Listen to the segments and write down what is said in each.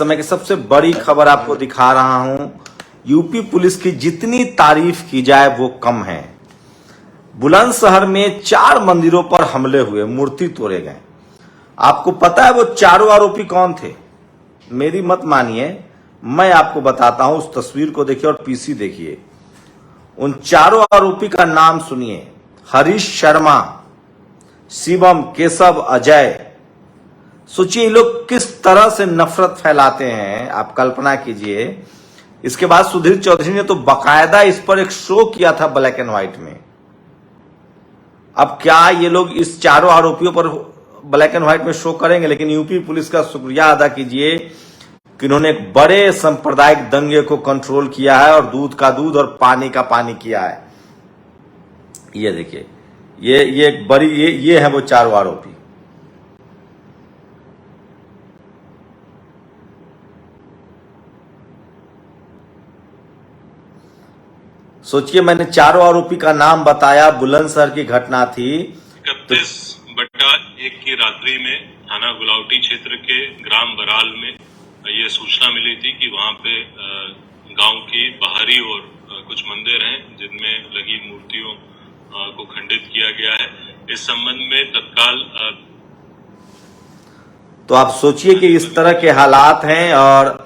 समय की सबसे बड़ी खबर आपको दिखा रहा हूं। यूपी पुलिस की जितनी तारीफ की जाए वो कम है। बुलंदशहर में 4 मंदिरों पर हमले हुए, मूर्ति तोड़े गए। आपको पता है वो चारों आरोपी कौन थे? मेरी मत मानिए, मैं आपको बताता हूं। उस तस्वीर को देखिए और पीसी देखिए। उन चारों आरोपी का नाम सुनिए। हरीश शर्मा, शिवम, केशव, अजय। सोचिए ये लोग किस तरह से नफरत फैलाते हैं, आप कल्पना कीजिए। इसके बाद सुधीर चौधरी ने तो बाकायदा इस पर एक शो किया था ब्लैक एंड व्हाइट में। अब क्या ये लोग इस चारों आरोपियों पर ब्लैक एंड व्हाइट में शो करेंगे? लेकिन यूपी पुलिस का शुक्रिया अदा कीजिए कि उन्होंने एक बड़े सांप्रदायिक दंगे को कंट्रोल किया है और दूध का दूध और पानी का पानी किया है। ये देखिए, ये एक बड़ी ये है वो चारों आरोपी। सोचिए, मैंने चारों आरोपी का नाम बताया। बुलंदशहर की घटना थी 31/1 की रात्रि में थाना गुलावटी क्षेत्र के ग्राम बराल में ये सूचना मिली थी कि वहां पे गांव की बाहरी ओर कुछ मंदिर हैं जिनमें लगी मूर्तियों को खंडित किया गया है। इस संबंध में तत्काल तो आप सोचिए कि इस तरह के हालात हैं। और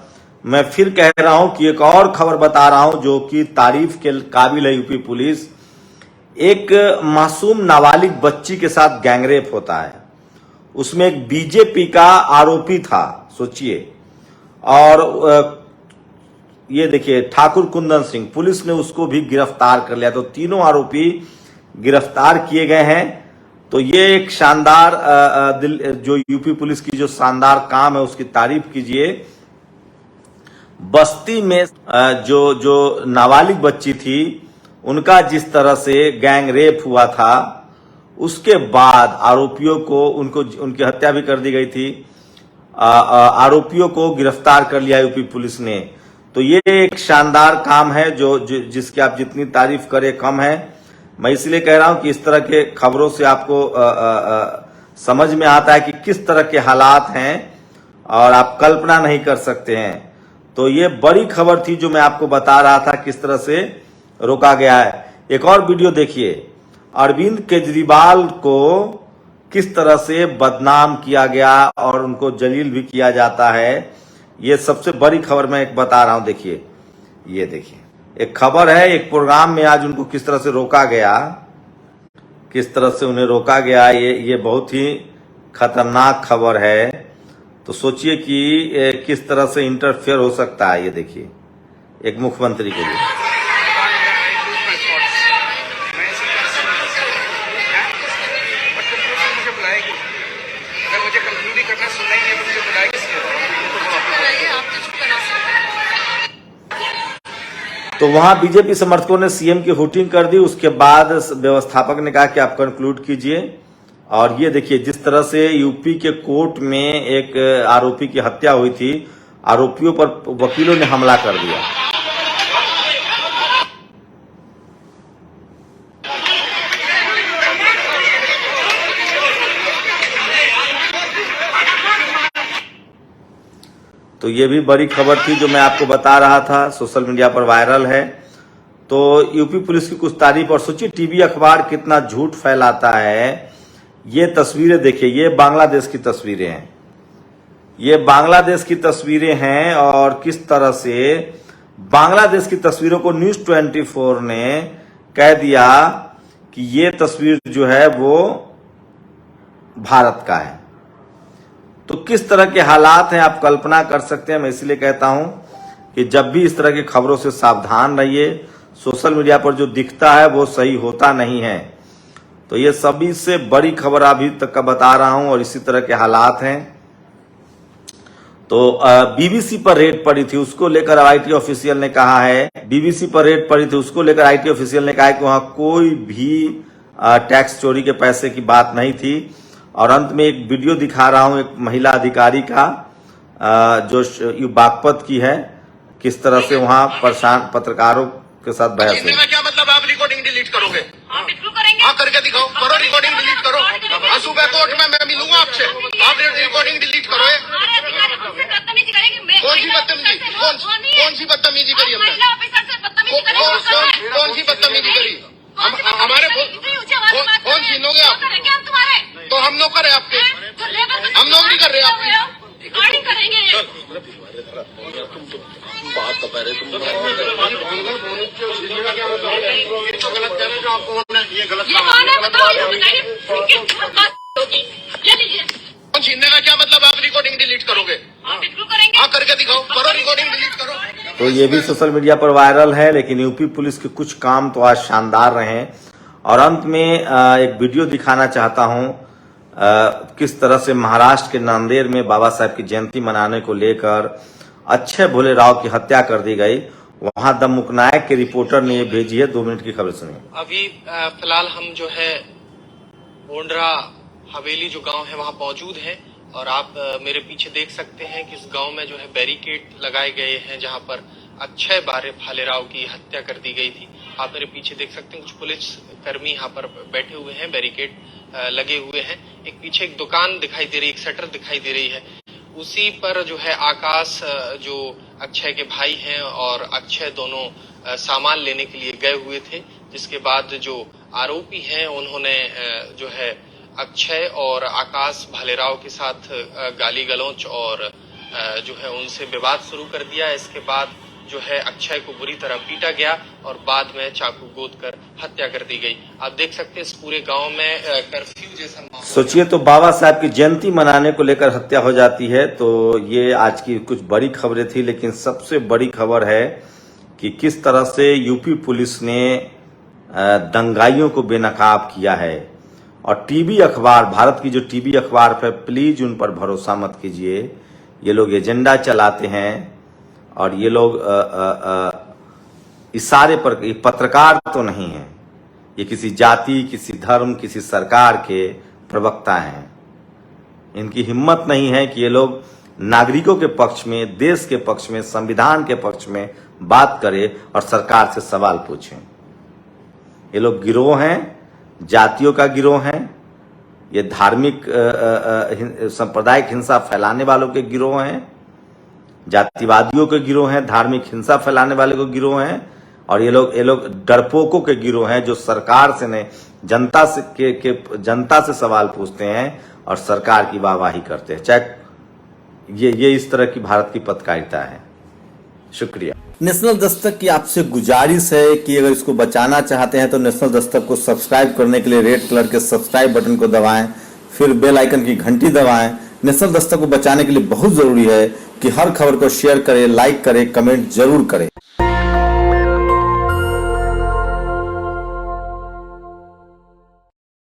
मैं फिर कह रहा हूं कि एक और खबर बता रहा हूं जो कि तारीफ के काबिल है। यूपी पुलिस, एक मासूम नाबालिग बच्ची के साथ गैंगरेप होता है। उसमें एक बीजेपी का आरोपी था, सोचिए। और ये देखिए, ठाकुर कुंदन सिंह, पुलिस ने उसको भी गिरफ्तार कर लिया। तो तीनों आरोपी गिरफ्तार किए गए हैं। तो ये एक शानदार जो यूपी पुलिस की जो शानदार काम है उसकी तारीफ कीजिए। बस्ती में जो नाबालिग बच्ची थी उनका जिस तरह से गैंग रेप हुआ था, उसके बाद आरोपियों को उनकी हत्या भी कर दी गई थी। आरोपियों को गिरफ्तार कर लिया यूपी पुलिस ने। तो ये एक शानदार काम है जिसकी आप जितनी तारीफ करें कम है। मैं इसलिए कह रहा हूं कि इस तरह के खबरों से आपको समझ में आता है कि किस तरह के हालात हैं और आप कल्पना नहीं कर सकते हैं। तो ये बड़ी खबर थी जो मैं आपको बता रहा था, किस तरह से रोका गया है। एक और वीडियो देखिए, अरविंद केजरीवाल को किस तरह से बदनाम किया गया और उनको जलील भी किया जाता है। ये सबसे बड़ी खबर मैं एक बता रहा हूं। देखिए, ये देखिए, एक खबर है, एक प्रोग्राम में आज उनको किस तरह से रोका गया, किस तरह से उन्हें रोका गया। ये बहुत ही खतरनाक खबर है। तो सोचिए कि किस तरह से इंटरफेयर हो सकता है। ये देखिए, एक मुख्यमंत्री के लिए। तो वहां बीजेपी समर्थकों ने सीएम की हुटिंग कर दी। उसके बाद व्यवस्थापक ने कहा कि आप कंक्लूड कीजिए। और ये देखिए, जिस तरह से यूपी के कोर्ट में एक आरोपी की हत्या हुई थी, आरोपियों पर वकीलों ने हमला कर दिया। तो ये भी बड़ी खबर थी जो मैं आपको बता रहा था, सोशल मीडिया पर वायरल है। तो यूपी पुलिस की कुछ तारीफ। और सोचिए टीवी अखबार कितना झूठ फैलाता है। ये तस्वीरें देखिए, ये बांग्लादेश की तस्वीरें हैं। ये बांग्लादेश की तस्वीरें हैं और किस तरह से बांग्लादेश की तस्वीरों को न्यूज़ 24 ने कह दिया कि ये तस्वीर जो है वो भारत का है। तो किस तरह के हालात हैं आप कल्पना कर सकते हैं। मैं इसलिए कहता हूं कि जब भी इस तरह की खबरों से सावधान रहिए। सोशल मीडिया पर जो दिखता है वो सही होता नहीं है। तो ये सभी से बड़ी खबर अभी तक का बता रहा हूं और इसी तरह के हालात हैं। तो बीबीसी पर रेड पड़ी थी, उसको लेकर आईटी ऑफिशियल ने कहा है, बीबीसी पर रेड पड़ी थी, उसको लेकर आईटी ऑफिशियल ने कहा है कि वहां कोई भी टैक्स चोरी के पैसे की बात नहीं थी। और अंत में एक वीडियो दिखा रहा हूं एक महिला अधिकारी का जो बागपत की है, किस तरह से वहां परेशान पत्रकारों के साथ बहस हुई। क्या मतलब आप रिकॉर्डिंग डिलीट करोगे? हाँ, करके दिखाओ, करो रिकॉर्डिंग डिलीट करो। सुबह कोर्ट में मैं मिलूंगा आपसे, आप रिकॉर्डिंग डिलीट करो। छीनोगे आप? करेंगे हम तुम्हारे, तो हम नौकर है आपके, तो लेबर हम नौकरी कर रहे हैं आपकी। रिकॉर्डिंग करेंगे ये। बात तो पहले तुम तो गलत कह रहे हो, आप कौन है? ये गलत ये कौन है बताओ, ये बताइए। इनकी बात होगी, ले लीजिए। छीनने का क्या मतलब? आप रिकॉर्डिंग डिलीट करोगे? आप बिल्कुल करेंगे। हाँ, करके दिखाओ, करो रिकॉर्डिंग डिलीट करो। तो ये भी सोशल मीडिया पर वायरल है, लेकिन यूपी पुलिस के कुछ काम तो आज शानदार रहे। और अंत में एक वीडियो दिखाना चाहता हूं किस तरह से महाराष्ट्र के नांदेड़ में बाबा साहब की जयंती मनाने को लेकर अक्षय भोले राव की हत्या कर दी गई। वहां द मुकनायक के रिपोर्टर ने ये भेजी है, 2 मिनट की खबर सुनिए। अभी फिलहाल हम जो है ओंडरा हवेली जो गांव है वहां मौजूद हैं और आप मेरे पीछे देख सकते हैं कि इस गांव में जो है बैरिकेड लगाए गए हैं जहां पर अक्षय भालेराव की हत्या कर दी गई थी। आप मेरे पीछे देख सकते हैं कुछ पुलिस कर्मी यहाँ पर बैठे हुए हैं, बैरिकेड लगे हुए हैं। एक पीछे एक दुकान दिखाई दे रही है, एक शटर दिखाई दे रही है। उसी पर जो है आकाश जो अक्षय के भाई हैं और अक्षय दोनों सामान लेने के लिए गए हुए थे, जिसके बाद जो आरोपी हैं उन्होंने जो है अक्षय और आकाश भालेराव के साथ गाली गलौच और जो है उनसे विवाद शुरू कर दिया। इसके बाद जो है अक्षय को बुरी तरह पीटा गया और बाद में चाकू गोद कर हत्या कर दी गई। आप देख सकते हैं इस पूरे गांव में कर्फ्यू जैसा माहौल। सोचिए, तो बाबा साहब की जयंती मनाने को लेकर हत्या हो जाती है। तो ये आज की कुछ बड़ी खबरें थी, लेकिन सबसे बड़ी खबर है कि किस तरह से यूपी पुलिस ने दंगाइयों को बेनकाब किया है। और टीवी अखबार, भारत की जो टीवी अखबार पर प्लीज उन पर भरोसा मत कीजिए। ये लोग एजेंडा चलाते हैं और ये लोग इशारे पर, ये पत्रकार तो नहीं है, ये किसी जाति, किसी धर्म, किसी सरकार के प्रवक्ता हैं। इनकी हिम्मत नहीं है कि ये लोग नागरिकों के पक्ष में, देश के पक्ष में, संविधान के पक्ष में बात करें और सरकार से सवाल पूछें। ये लोग गिरोह हैं, जातियों का गिरोह है, ये धार्मिक सांप्रदायिक हिंसा फैलाने वालों के गिरोह हैं, जातिवादियों के गिरोह हैं, धार्मिक हिंसा फैलाने वाले को गिरोह हैं। और ये लोग डरपोकों के गिरोह हैं जो सरकार से नहीं, जनता से सवाल पूछते हैं और सरकार की वाहवाही करते हैं। चाहे ये इस तरह की भारत की पत्रकारिता है। शुक्रिया। नेशनल दस्तक की आपसे गुजारिश है कि अगर इसको बचाना चाहते हैं तो नेशनल दस्तक को सब्सक्राइब करने के लिए रेड कलर के सब्सक्राइब बटन को दबाएं, फिर बेल आइकन की घंटी दबाएं। नेशनल दस्तक को बचाने के लिए बहुत जरूरी है कि हर खबर को शेयर करें, लाइक करें, कमेंट जरूर करें।